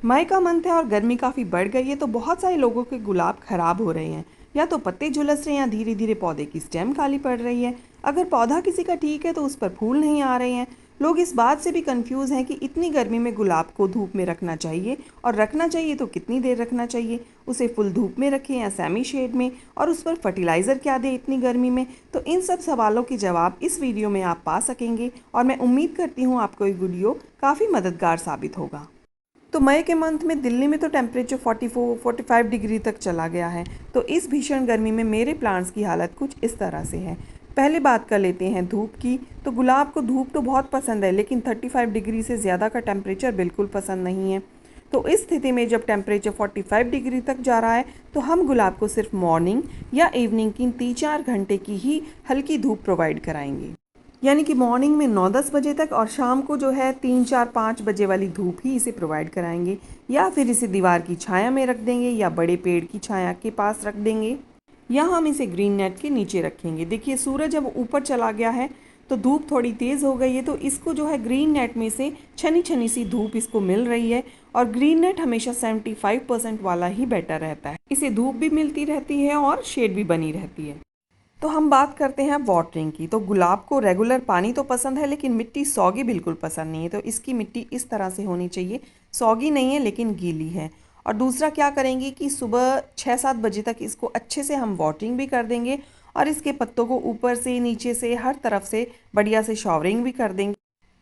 मई का मंथ है और गर्मी काफ़ी बढ़ गई है, तो बहुत सारे लोगों के गुलाब खराब हो रहे हैं। या तो पत्ते झुलस रहे हैं या धीरे धीरे पौधे की स्टेम खाली पड़ रही है। अगर पौधा किसी का ठीक है तो उस पर फूल नहीं आ रहे हैं। लोग इस बात से भी कंफ्यूज हैं कि इतनी गर्मी में गुलाब को धूप में रखना चाहिए, और रखना चाहिए तो कितनी देर रखना चाहिए, उसे फुल धूप में रखें या सेमी शेड में, और उस पर फर्टिलाइज़र क्या दें इतनी गर्मी में। तो इन सब सवालों के जवाब इस वीडियो में आप पा सकेंगे, और मैं उम्मीद करती हूँ आपको ये वीडियो काफ़ी मददगार साबित होगा। तो मई के मंथ में दिल्ली में तो टेम्परेचर 44-45 डिग्री तक चला गया है। तो इस भीषण गर्मी में मेरे प्लांट्स की हालत कुछ इस तरह से है। पहले बात कर लेते हैं धूप की। तो गुलाब को धूप तो बहुत पसंद है, लेकिन 35 डिग्री से ज़्यादा का टेम्परेचर बिल्कुल पसंद नहीं है। तो इस स्थिति में जब टेम्परेचर 45 डिग्री तक जा रहा है, तो हम गुलाब को सिर्फ मॉर्निंग या इवनिंग की 3-4 घंटे की ही हल्की धूप प्रोवाइड कराएंगे। यानी कि मॉर्निंग में 9-10 बजे तक, और शाम को जो है 3-4-5 बजे वाली धूप ही इसे प्रोवाइड कराएंगे। या फिर इसे दीवार की छाया में रख देंगे या बड़े पेड़ की छाया के पास रख देंगे, या हम इसे ग्रीन नेट के नीचे रखेंगे। देखिए सूरज अब ऊपर चला गया है, तो धूप थोड़ी तेज़ हो गई है, तो इसको जो है ग्रीन नेट में से छनी छनी सी धूप इसको मिल रही है। और ग्रीन नेट हमेशा 75% वाला ही बेटर रहता है। इसे धूप भी मिलती रहती है और शेड भी बनी रहती है। तो हम बात करते हैं वाटरिंग की। तो गुलाब को रेगुलर पानी तो पसंद है, लेकिन मिट्टी सौगी बिल्कुल पसंद नहीं है। तो इसकी मिट्टी इस तरह से होनी चाहिए, सौगी नहीं है लेकिन गीली है। और दूसरा क्या करेंगे कि सुबह 6-7 बजे तक इसको अच्छे से हम वाटरिंग भी कर देंगे, और इसके पत्तों को ऊपर से नीचे से हर तरफ से बढ़िया से शॉवरिंग भी कर देंगे।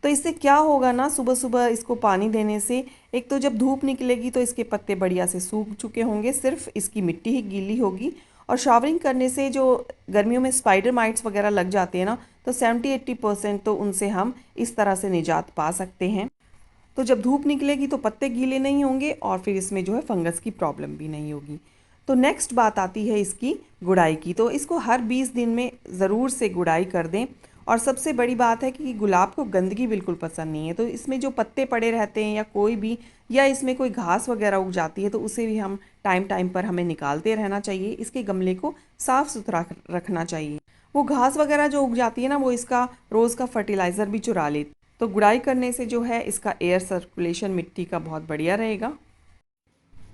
तो इससे क्या होगा ना, सुबह सुबह इसको पानी देने से एक तो जब धूप निकलेगी तो इसके पत्ते बढ़िया से सूख चुके होंगे, सिर्फ इसकी मिट्टी ही गीली होगी। और शावरिंग करने से जो गर्मियों में स्पाइडर माइट्स वगैरह लग जाते हैं ना, तो 70-80% तो उनसे हम इस तरह से निजात पा सकते हैं। तो जब धूप निकलेगी तो पत्ते गीले नहीं होंगे, और फिर इसमें जो है फंगस की प्रॉब्लम भी नहीं होगी। तो नेक्स्ट बात आती है इसकी गुड़ाई की। तो इसको हर 20 दिन में ज़रूर से गुड़ाई कर दें। और सबसे बड़ी बात है कि गुलाब को गंदगी बिल्कुल पसंद नहीं है, तो इसमें जो पत्ते पड़े रहते हैं या कोई भी, या इसमें कोई घास वगैरह उग जाती है, तो उसे भी हम टाइम टाइम पर हमें निकालते रहना चाहिए। इसके गमले को साफ़ सुथरा रखना चाहिए। वो घास वगैरह जो उग जाती है ना, वो इसका रोज़ का फर्टिलाइज़र भी चुरा लेती है। तो गुड़ाई करने से जो है इसका एयर सर्कुलेशन मिट्टी का बहुत बढ़िया रहेगा।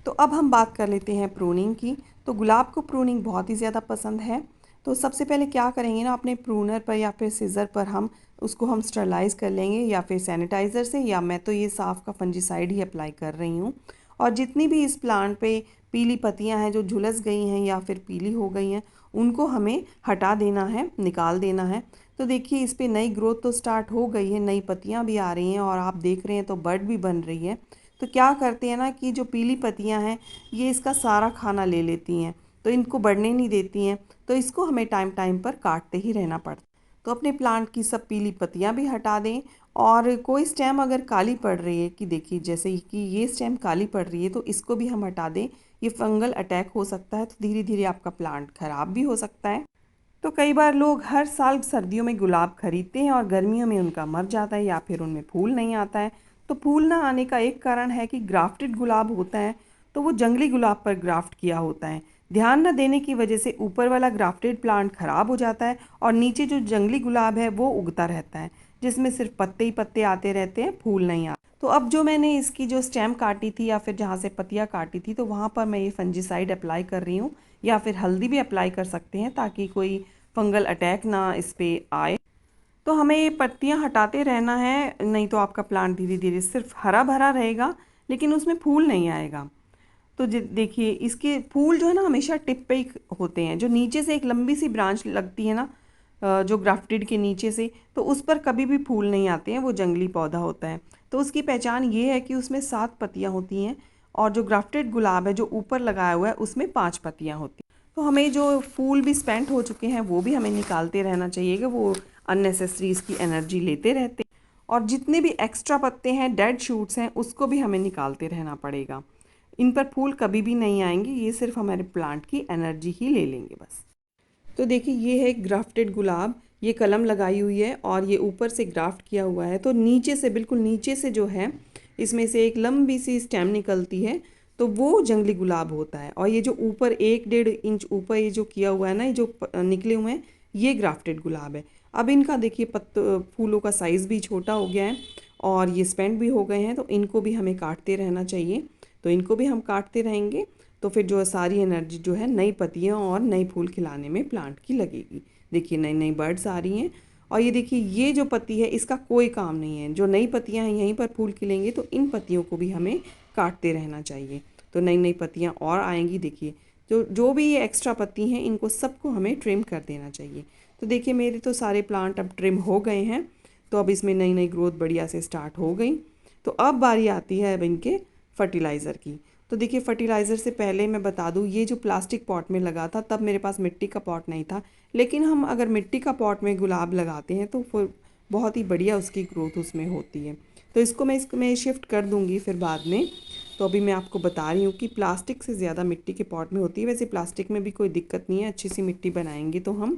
तो अब हम बात कर लेते हैं प्रूनिंग की। तो गुलाब को प्रूनिंग बहुत ही ज़्यादा पसंद है। तो सबसे पहले क्या करेंगे ना, अपने प्रूनर पर या फिर सीज़र पर हम स्टरलाइज़ कर लेंगे, या फिर सैनिटाइज़र से, या मैं तो ये साफ़ का फंजीसाइड ही अप्लाई कर रही हूँ। और जितनी भी इस प्लांट पे पीली पत्तियाँ हैं जो झुलस गई हैं या फिर पीली हो गई हैं, उनको हमें हटा देना है, निकाल देना है। तो देखिए इस पर नई ग्रोथ तो स्टार्ट हो गई है, नई पत्तियाँ भी आ रही हैं, और आप देख रहे हैं तो बर्ड भी बन रही है। तो क्या करते हैं ना कि जो पीली पत्तियां हैं, ये इसका सारा खाना ले लेती हैं, तो इनको बढ़ने नहीं देती हैं। तो इसको हमें टाइम टाइम पर काटते ही रहना पड़ता है। तो अपने प्लांट की सब पीली पत्तियां भी हटा दें। और कोई स्टेम अगर काली पड़ रही है, कि देखिए जैसे कि ये स्टेम काली पड़ रही है, तो इसको भी हम हटा दें। ये फंगल अटैक हो सकता है, तो धीरे धीरे आपका प्लांट खराब भी हो सकता है। तो कई बार लोग हर साल सर्दियों में गुलाब खरीदते हैं और गर्मियों में उनका मर जाता है या फिर उनमें फूल नहीं आता है। तो फूल ना आने का एक कारण है कि ग्राफ्टेड गुलाब होता है, तो वो जंगली गुलाब पर ग्राफ्ट किया होता है। ध्यान न देने की वजह से ऊपर वाला ग्राफ्टेड प्लांट खराब हो जाता है, और नीचे जो जंगली गुलाब है वो उगता रहता है, जिसमें सिर्फ पत्ते ही पत्ते आते रहते हैं, फूल नहीं आते। तो अब जो मैंने इसकी जो स्टेम काटी थी या फिर जहाँ से पत्तियाँ काटी थी, तो वहाँ पर मैं ये फंजीसाइड अप्लाई कर रही हूँ, या फिर हल्दी भी अप्लाई कर सकते हैं, ताकि कोई फंगल अटैक ना इस पे आए। तो हमें ये पत्तियां हटाते रहना है, नहीं तो आपका प्लांट धीरे धीरे सिर्फ हरा भरा रहेगा, लेकिन उसमें फूल नहीं आएगा। तो देखिए इसके फूल जो है ना हमेशा टिप पे ही होते हैं। जो नीचे से एक लंबी सी ब्रांच लगती है ना, जो ग्राफ्टेड के नीचे से, तो उस पर कभी भी फूल नहीं आते हैं, वो जंगली पौधा होता है। तो उसकी पहचान ये है कि उसमें 7 पत्तियां होती हैं, और जो ग्राफ्टेड गुलाब है जो ऊपर लगाया हुआ है उसमें 5 पत्तियां होती हैं। तो हमें जो फूल भी स्पेंट हो चुके हैं वो भी हमें निकालते रहना चाहिए, कि वो अननेसेसरी इसकी एनर्जी लेते रहते हैं। और जितने भी एक्स्ट्रा पत्ते हैं, डेड शूट्स हैं, उसको भी हमें निकालते रहना पड़ेगा। इन पर फूल कभी भी नहीं आएंगे, ये सिर्फ हमारे प्लांट की एनर्जी ही ले लेंगे बस। तो देखिए ये है ग्राफ्टेड गुलाब, ये कलम लगाई हुई है और ये ऊपर से ग्राफ्ट किया हुआ है। तो नीचे से, बिल्कुल नीचे से जो है, इसमें से एक लंबी सी स्टेम निकलती है, तो वो जंगली गुलाब होता है। और ये जो ऊपर 1-1.5 इंच ऊपर ये जो किया हुआ है ना, ये जो निकले हुए हैं, ये ग्राफ्टेड गुलाब है। अब इनका देखिए फूलों का साइज़ भी छोटा हो गया है, और ये स्पेंड भी हो गए हैं, तो इनको भी हमें काटते रहना चाहिए। तो इनको भी हम काटते रहेंगे, तो फिर जो है सारी एनर्जी जो है नई पत्तियाँ और नई फूल खिलाने में प्लांट की लगेगी। देखिए नई नई बर्ड्स आ रही हैं, और ये देखिए ये जो पत्ती है इसका कोई काम नहीं है, जो नई पत्तियाँ हैं यहीं पर फूल खिलेंगे, तो इन पत्तियों को भी हमें काटते रहना चाहिए। तो नई नई पत्तियाँ और आएंगी। देखिए जो जो भी ये एक्स्ट्रा पत्ती हैं इनको सबको हमें ट्रिम कर देना चाहिए। तो देखिए मेरे तो सारे प्लांट अब ट्रिम हो गए हैं, तो अब इसमें नई नई ग्रोथ बढ़िया से स्टार्ट हो गई। तो अब बारी आती है अब इनके फर्टिलाइज़र की। तो देखिए फर्टिलाइज़र से पहले मैं बता दूँ, ये जो प्लास्टिक पॉट में लगा था तब मेरे पास मिट्टी का पॉट नहीं था, लेकिन हम अगर मिट्टी का पॉट में गुलाब लगाते हैं तो फिर बहुत ही बढ़िया उसकी ग्रोथ उसमें होती है। तो इसको मैं इसमें शिफ्ट कर दूँगी फिर बाद में। तो अभी मैं आपको बता रही हूँ कि प्लास्टिक से ज़्यादा मिट्टी के पॉट में होती है। वैसे प्लास्टिक में भी कोई दिक्कत नहीं है, अच्छी सी मिट्टी बनाएंगे तो हम।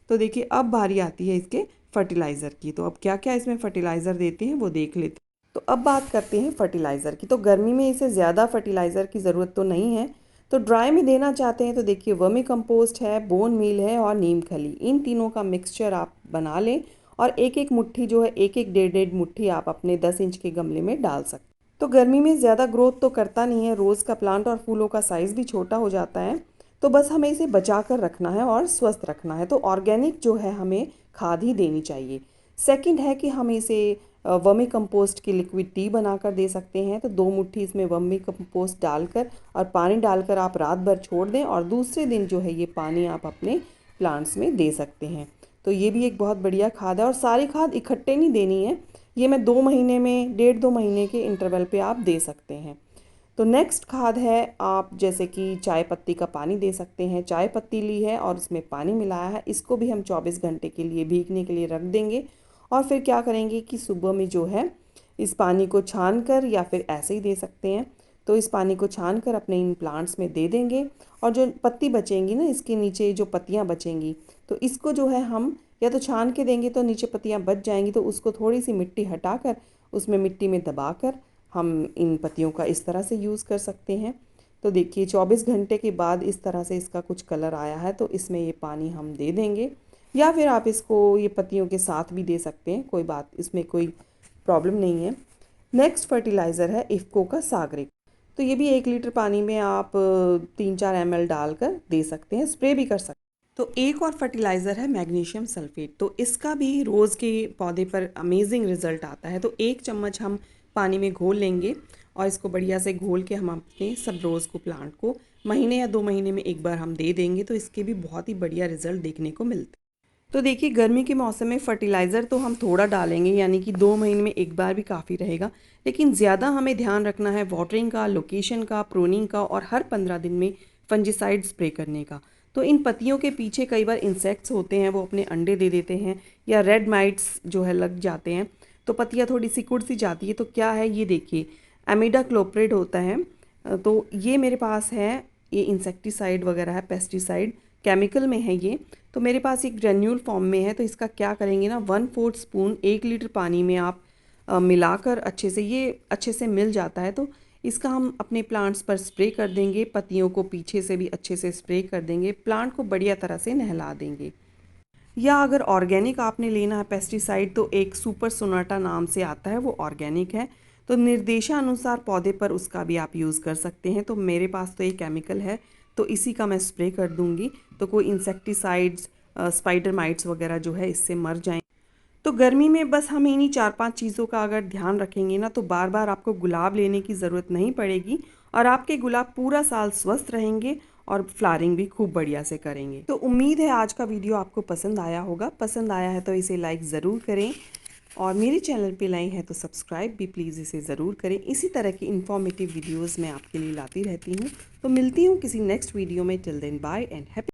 तो देखिए अब बारी आती है इसके फर्टिलाइज़र की। तो अब क्या क्या इसमें फर्टिलाइज़र देते हैं वो देख लेते हैं। तो अब बात करते हैं फर्टिलाइज़र की। तो गर्मी में इसे ज़्यादा फर्टिलाइज़र की ज़रूरत तो नहीं है, तो ड्राई में देना चाहते हैं तो देखिए वर्मी कंपोस्ट है, बोन मील है और नीम खली, इन तीनों का मिक्सचर आप बना लें और एक एक मुट्ठी जो है एक एक डेढ़ डेढ़ मुट्ठी आप अपने 10 इंच के गमले में डाल सकते हैं। तो गर्मी में ज़्यादा ग्रोथ तो करता नहीं है रोज़ का प्लांट, और फूलों का साइज़ भी छोटा हो जाता है। तो बस हमें इसे बचा कर रखना है और स्वस्थ रखना है। तो ऑर्गेनिक जो है हमें खाद ही देनी चाहिए। सेकंड है कि हम इसे वर्मी कंपोस्ट की लिक्विड टी बनाकर दे सकते हैं। तो 2 मुट्ठी इसमें वर्मी कंपोस्ट डालकर और पानी डालकर आप रात भर छोड़ दें, और दूसरे दिन जो है ये पानी आप अपने प्लांट्स में दे सकते हैं। तो ये भी एक बहुत बढ़िया खाद है, और सारी खाद इकट्ठे नहीं देनी है, ये मैं 2 महीने में 1.5-2 महीने के इंटरवल पे आप दे सकते हैं। तो नेक्स्ट खाद है, आप जैसे कि चाय पत्ती का पानी दे सकते हैं। चाय पत्ती ली है और उसमें पानी मिलाया है, इसको भी हम 24 घंटे के लिए भीगने के लिए रख देंगे। और फिर क्या करेंगे कि सुबह में जो है इस पानी को छान कर, या फिर ऐसे ही दे सकते हैं, तो इस पानी को छान कर अपने इन प्लांट्स में दे देंगे। और जो पत्ती बचेंगी ना, इसके नीचे जो पत्तियाँ बचेंगी, तो इसको जो है हम या तो छान के देंगे तो नीचे पत्तियाँ बच जाएंगी, तो उसको थोड़ी सी मिट्टी हटाकर उसमें मिट्टी में दबाकर हम इन पत्तियों का इस तरह से यूज़ कर सकते हैं। तो देखिए 24 घंटे के बाद इस तरह से इसका कुछ कलर आया है, तो इसमें ये पानी हम दे देंगे, या फिर आप इसको ये पत्तियों के साथ भी दे सकते हैं, कोई बात इसमें कोई प्रॉब्लम नहीं है। नेक्स्ट फर्टिलाइज़र है इफ़को का सागरिक। तो ये भी 1 लीटर पानी में आप 3-4 ml डालकर दे सकते हैं, स्प्रे भी कर सकते हैं। तो एक और फर्टिलाइज़र है मैग्नीशियम सल्फेट। तो इसका भी रोज़ के पौधे पर अमेजिंग रिजल्ट आता है। तो 1 चम्मच हम पानी में घोल लेंगे, और इसको बढ़िया से घोल के हम अपने सब रोज़ को प्लांट को महीने या 2 महीने में एक बार हम दे देंगे, तो इसके भी बहुत ही बढ़िया रिजल्ट देखने को मिलते हैं। तो देखिए गर्मी के मौसम में फर्टिलाइज़र तो हम थोड़ा डालेंगे, यानी कि 2 महीने में एक बार भी काफ़ी रहेगा, लेकिन ज़्यादा हमें ध्यान रखना है वाटरिंग का, लोकेशन का, प्रूनिंग का, और हर 15 दिन में फंजीसाइड स्प्रे करने का। तो इन पत्तियों के पीछे कई बार इंसेक्ट्स होते हैं, वो अपने अंडे दे देते हैं, या रेड माइट्स जो है लग जाते हैं, तो पत्तियाँ थोड़ी सिकुड़ सी जाती है। तो क्या है ये देखिए एमिडाक्लोप्रिड होता है। तो ये मेरे पास है, ये इंसेक्टिसाइड वगैरह है, पेस्टिसाइड केमिकल में है ये। तो मेरे पास एक ग्रेन्यूल फॉर्म में है, तो इसका क्या करेंगे ना, 1/4 स्पून 1 लीटर पानी में आप मिलाकर अच्छे से, ये अच्छे से मिल जाता है, तो इसका हम अपने प्लांट्स पर स्प्रे कर देंगे। पत्तियों को पीछे से भी अच्छे से स्प्रे कर देंगे, प्लांट को बढ़िया तरह से नहला देंगे। या अगर ऑर्गेनिक आपने लेना है पेस्टिसाइड, तो एक सुपर सोनाटा नाम से आता है, वो ऑर्गेनिक है। तो निर्देशानुसार पौधे पर उसका भी आप यूज़ कर सकते हैं। तो मेरे पास तो ये केमिकल है, तो इसी का मैं स्प्रे कर दूंगी, तो कोई इंसेक्टिसाइड्स, स्पाइडर माइट्स वगैरह जो है इससे मर जाएं। तो गर्मी में बस हम इन्हीं 4-5 चीज़ों का अगर ध्यान रखेंगे ना, तो बार बार आपको गुलाब लेने की ज़रूरत नहीं पड़ेगी, और आपके गुलाब पूरा साल स्वस्थ रहेंगे और फ्लावरिंग भी खूब बढ़िया से करेंगे। तो उम्मीद है आज का वीडियो आपको पसंद आया होगा। पसंद आया है तो इसे लाइक ज़रूर करें, और मेरे चैनल पे नए हैं तो सब्सक्राइब भी प्लीज़ इसे ज़रूर करें। इसी तरह की इन्फॉर्मेटिव वीडियोज़ मैं आपके लिए लाती रहती हूँ। तो मिलती हूँ किसी नेक्स्ट वीडियो में। Till then bye and happy.